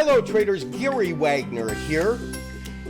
Hello traders, Gary Wagner here.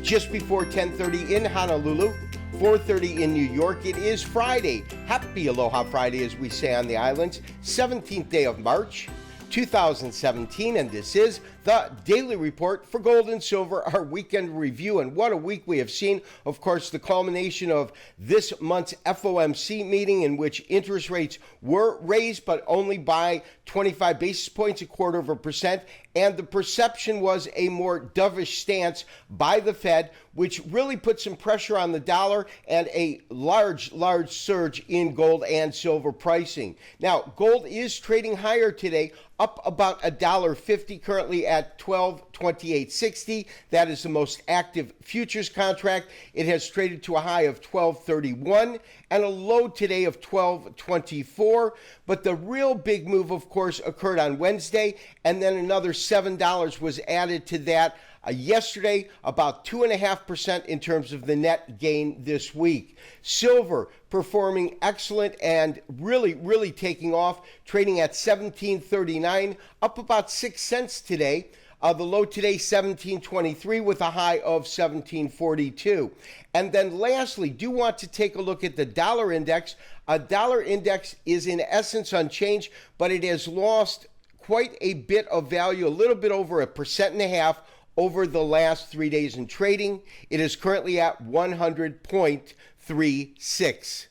Just before 10:30 in Honolulu, 4:30 in New York. It is Friday. Happy Aloha Friday, as we say on the islands. 17th day of March, 2017, and this is the Daily Report for Gold and Silver, our weekend review. And what a week we have seen. Of course, the culmination of this month's FOMC meeting, in which interest rates were raised, but only by 25 basis points, 1/4%. And the perception was a more dovish stance by the Fed, which really put some pressure on the dollar and a large surge in gold and silver pricing. Now, gold is trading higher today, up about $1.50, currently at $12.2860. That is the most active futures contract. It has traded to a high of $12.31 and a low today of $12.24. But the real big move, of course, occurred on Wednesday, and then another $7 was added to that yesterday, about 2.5% in terms of the net gain this week. Silver performing excellent and really taking off, trading at $17.39, up about 6 cents today. The low today, $17.23, with a high of $17.42. And then lastly, do want to take a look at the dollar index. A dollar index is in essence unchanged, but it has lost quite a bit of value, a little bit over 1.5% over the last 3 days in trading. It is currently at 100.36.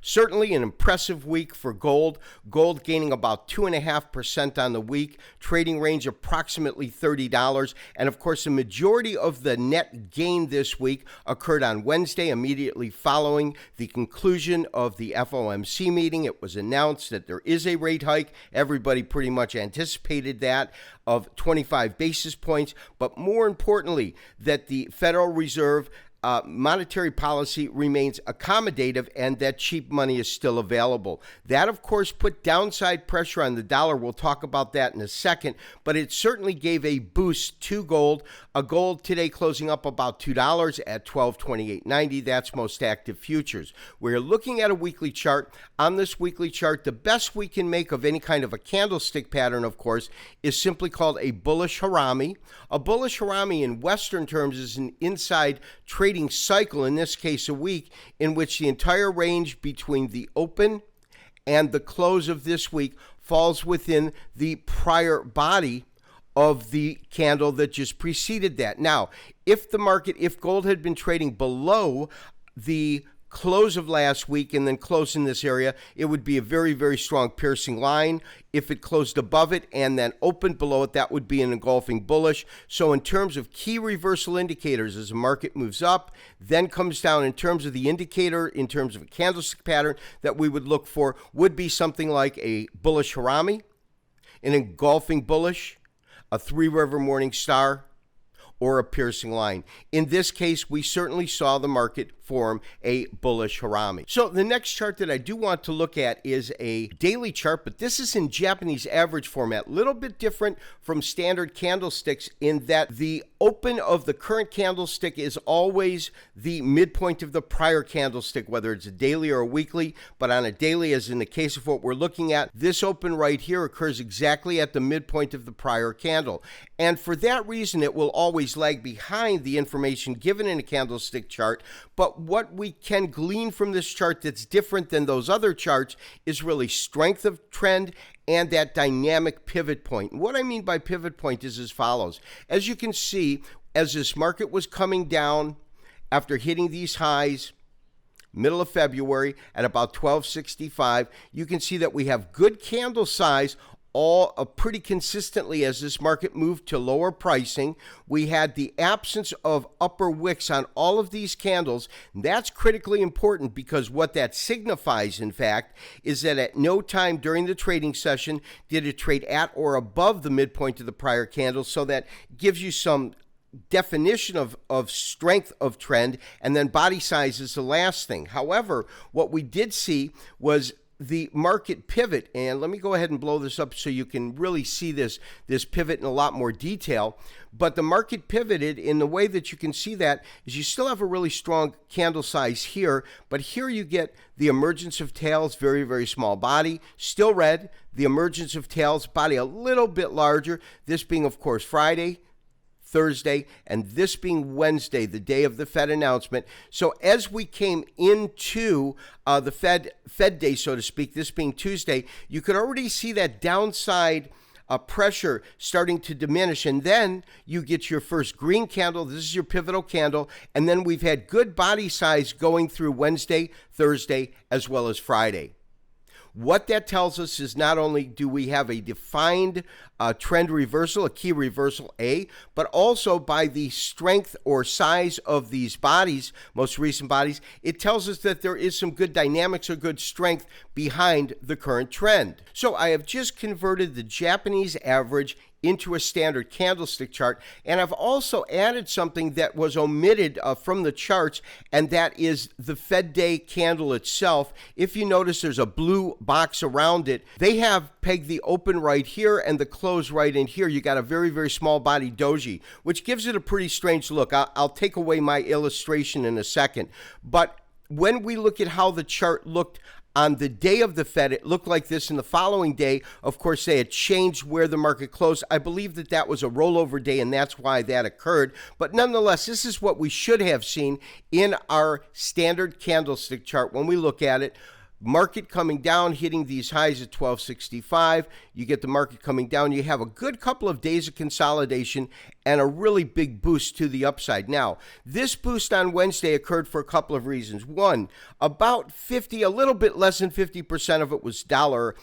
Certainly an impressive week for gold. Gold gaining about 2.5% on the week, trading range approximately $30. And of course, the majority of the net gain this week occurred on Wednesday, immediately following the conclusion of the FOMC meeting. It was announced that there is a rate hike. Everybody pretty much anticipated that, of 25 basis points. But more importantly, that the Federal Reserve monetary policy remains accommodative and that cheap money is still available. That, of course, put downside pressure on the dollar. We'll talk about that in a second, but it certainly gave a boost to gold. A gold today closing up about $2 at $12.2890. That's most active futures. We're looking at a weekly chart. On this weekly chart, the best we can make of any kind of a candlestick pattern, of course, is simply called a bullish harami. A bullish harami in Western terms is an inside trading cycle, in this case a week, in which the entire range between the open and the close of this week falls within the prior body of the candle that just preceded that. Now, if gold had been trading below the close of last week and then close in this area, it would be a very strong piercing line. If it closed above it and then opened below it, that would be an engulfing bullish. So in terms of key reversal indicators, as the market moves up, then comes down, in terms of the indicator, in terms of a candlestick pattern that we would look for, would be something like a bullish harami, an engulfing bullish, a three-river morning star, or a piercing line. In this case, we certainly saw the market form a bullish harami. So the next chart that I do want to look at is a daily chart, but this is in Japanese average format. A little bit different from standard candlesticks in that the open of the current candlestick is always the midpoint of the prior candlestick, whether it's a daily or a weekly. But on a daily, as in the case of what we're looking at, this open right here occurs exactly at the midpoint of the prior candle. And for that reason, it will always lag behind the information given in a candlestick chart. But what we can glean from this chart that's different than those other charts is really strength of trend and that dynamic pivot point. And what I mean by pivot point is as follows. As you can see, as this market was coming down after hitting these highs, middle of February at about 1265, you can see that we have good candle size all pretty consistently as this market moved to lower pricing. We had the absence of upper wicks on all of these candles. That's critically important because what that signifies, in fact, is that at no time during the trading session did it trade at or above the midpoint of the prior candle. So that gives you some definition of strength of trend, and then body size is the last thing. However, what we did see was the market pivot, and let me go ahead and blow this up so you can really see this pivot in a lot more detail. But the market pivoted in the way that you can see that is you still have a really strong candle size here, but here you get the emergence of tails, very, very small body, still red, the emergence of tails, body a little bit larger, this being, of course, Friday, Thursday, and this being Wednesday, the day of the Fed announcement. So as we came into the Fed day, so to speak, this being Tuesday, you could already see that downside pressure starting to diminish, and then you get your first green candle. This is your pivotal candle, and then we've had good body size going through Wednesday, Thursday, as well as Friday. What that tells us is not only do we have a defined trend reversal, a key reversal A, but also by the strength or size of these bodies, most recent bodies, it tells us that there is some good dynamics or good strength behind the current trend. So I have just converted the Japanese average into a standard candlestick chart, and I've also added something that was omitted from the charts, and that is the Fed day candle itself. If you notice, there's a blue box around it. They have pegged the open right here and the close right in here. You got a very, very small body doji, which gives it a pretty strange look. I'll take away my illustration in a second, but when we look at how the chart looked on the day of the Fed, it looked like this. In the following day, of course, they had changed where the market closed. I believe that that was a rollover day, and that's why that occurred. But nonetheless, this is what we should have seen in our standard candlestick chart when we look at it. Market coming down, hitting these highs at 1265. You get the market coming down. You have a good couple of days of consolidation and a really big boost to the upside. Now, this boost on Wednesday occurred for a couple of reasons. One, about 50, a little bit less than 50% of it was dollar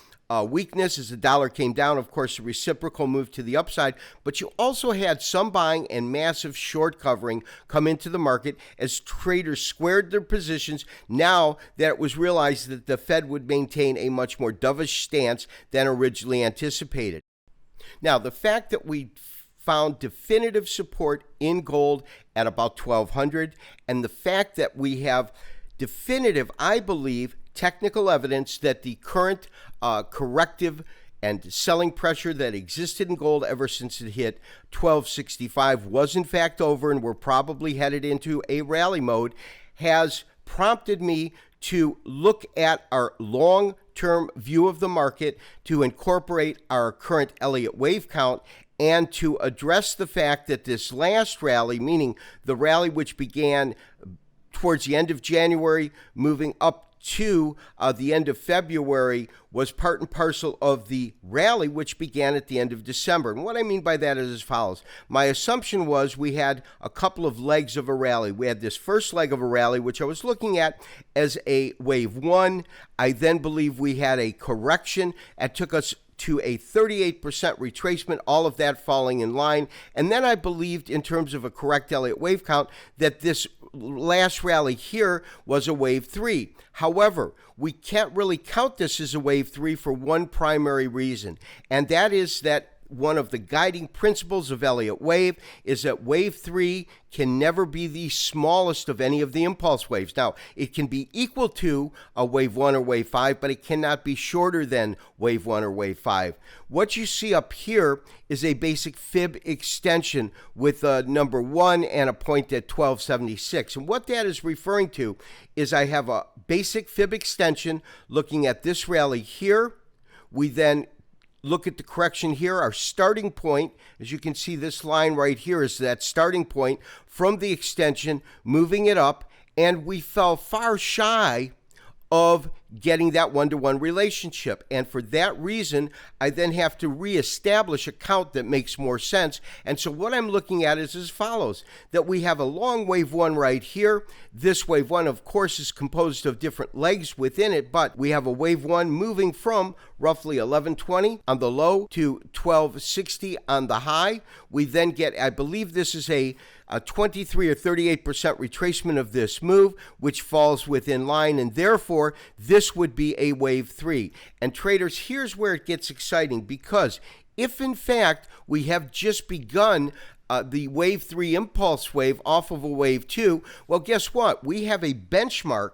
weakness as the dollar came down. Of course, the reciprocal move to the upside, but you also had some buying and massive short covering come into the market as traders squared their positions now that it was realized that the Fed would maintain a much more dovish stance than originally anticipated. Now, the fact that we found definitive support in gold at about 1200, and the fact that we have definitive, I believe, technical evidence that the current corrective and selling pressure that existed in gold ever since it hit 1265 was in fact over, and we're probably headed into a rally mode, has prompted me to look at our long-term view of the market, to incorporate our current Elliott wave count, and to address the fact that this last rally, meaning the rally which began towards the end of January, moving up to the end of February, was part and parcel of the rally which began at the end of December. And what I mean by that is as follows. My assumption was we had a couple of legs of a rally. We had this first leg of a rally, which I was looking at as a wave one. I then believe we had a correction that took us to a 38% retracement, all of that falling in line. And then I believed, in terms of a correct Elliott wave count, that this last rally here was a wave three. However, we can't really count this as a wave three for one primary reason, and that is that one of the guiding principles of Elliott wave is that wave three can never be the smallest of any of the impulse waves. Now, it can be equal to a wave one or wave five, but it cannot be shorter than wave one or wave five. What you see up here is a basic fib extension with a number one and a point at 1276. And what that is referring to is I have a basic fib extension looking at this rally here. We then look at the correction here. Our starting point, as you can see, this line right here is that starting point from the extension, moving it up, and we fell far shy of getting that one-to-one relationship. And for that reason, I then have to reestablish a count that makes more sense. And so what I'm looking at is as follows, that we have a long wave one right here. This wave one, of course, is composed of different legs within it, but we have a wave one moving from roughly 1120 on the low to 1260 on the high. We then get, I believe this is a 23 or 38% retracement of this move, which falls within line, and therefore this would be a wave three. And traders, here's where it gets exciting, because if in fact we have just begun the wave three impulse wave off of a wave two, well, guess what? We have a benchmark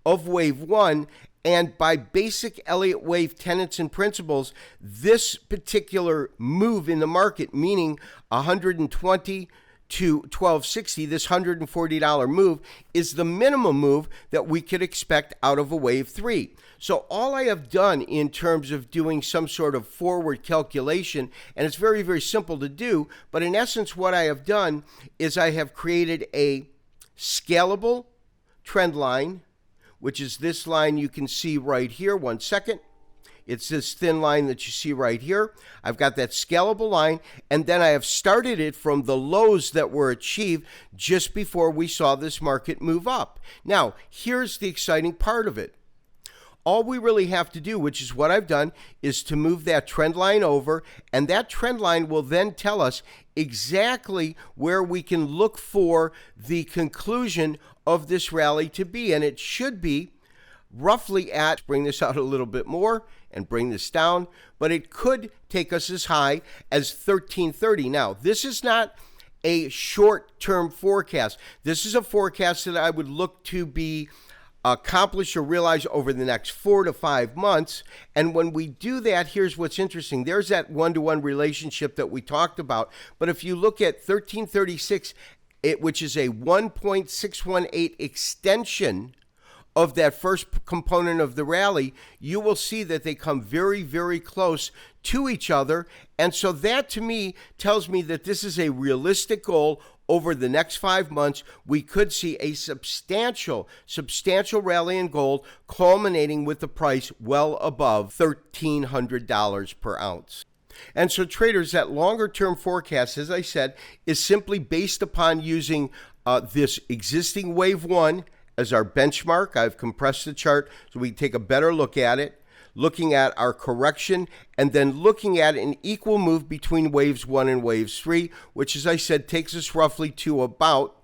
of wave one And by basic Elliott wave tenets and principles, this particular move in the market, meaning 120 to 1260, this $140 move, is the minimum move that we could expect out of a wave 3. So all I have done in terms of doing some sort of forward calculation, and it's very, very simple to do, but in essence what I have done is I have created a scalable trend line, which is this line you can see right here. 1 second. It's this thin line that you see right here. I've got that scalable line, and then I have started it from the lows that were achieved just before we saw this market move up. Now, here's the exciting part of it. All we really have to do, which is what I've done, is to move that trend line over, and that trend line will then tell us exactly where we can look for the conclusion of this rally to be. And it should be roughly at, bring this out a little bit more and bring this down, but it could take us as high as 1330. Now, this is not a short-term forecast. This is a forecast that I would look to be accomplish or realize over the next 4 to 5 months. And when we do that, here's what's interesting. There's that one-to-one relationship that we talked about. But if you look at 1336, which is a 1.618 extension of that first component of the rally, you will see that they come very, very close to each other. And so that to me tells me that this is a realistic goal. Over the next 5 months, we could see a substantial rally in gold, culminating with the price well above $1,300 per ounce. And so traders, that longer term forecast, as I said, is simply based upon using this existing wave 1 as our benchmark. I've compressed the chart so we can take a better look at it, looking at our correction, and then looking at an equal move between waves 1 and waves 3, which, as I said, takes us roughly to about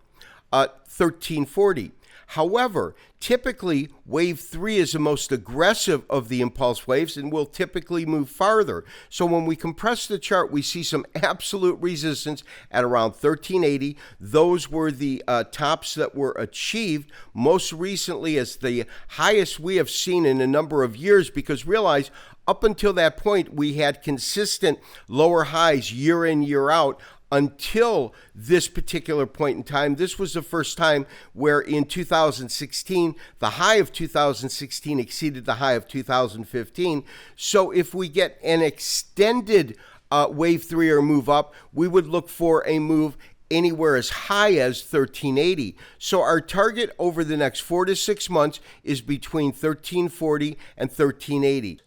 1340. However, typically wave 3 is the most aggressive of the impulse waves and will typically move farther. So when we compress the chart, we see some absolute resistance at around 1380. Those were the tops that were achieved most recently as the highest we have seen in a number of years, because realize up until that point we had consistent lower highs year in, year out, until this particular point in time. This was the first time where in 2016, the high of 2016 exceeded the high of 2015. So if we get an extended wave 3 or move up, we would look for a move anywhere as high as 1380. So our target over the next 4 to 6 months is between 1340 and 1380.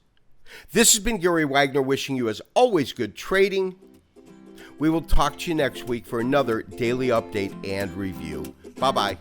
This has been Gary Wagner wishing you, as always, good trading. We will talk to you next week for another daily update and review. Bye-bye.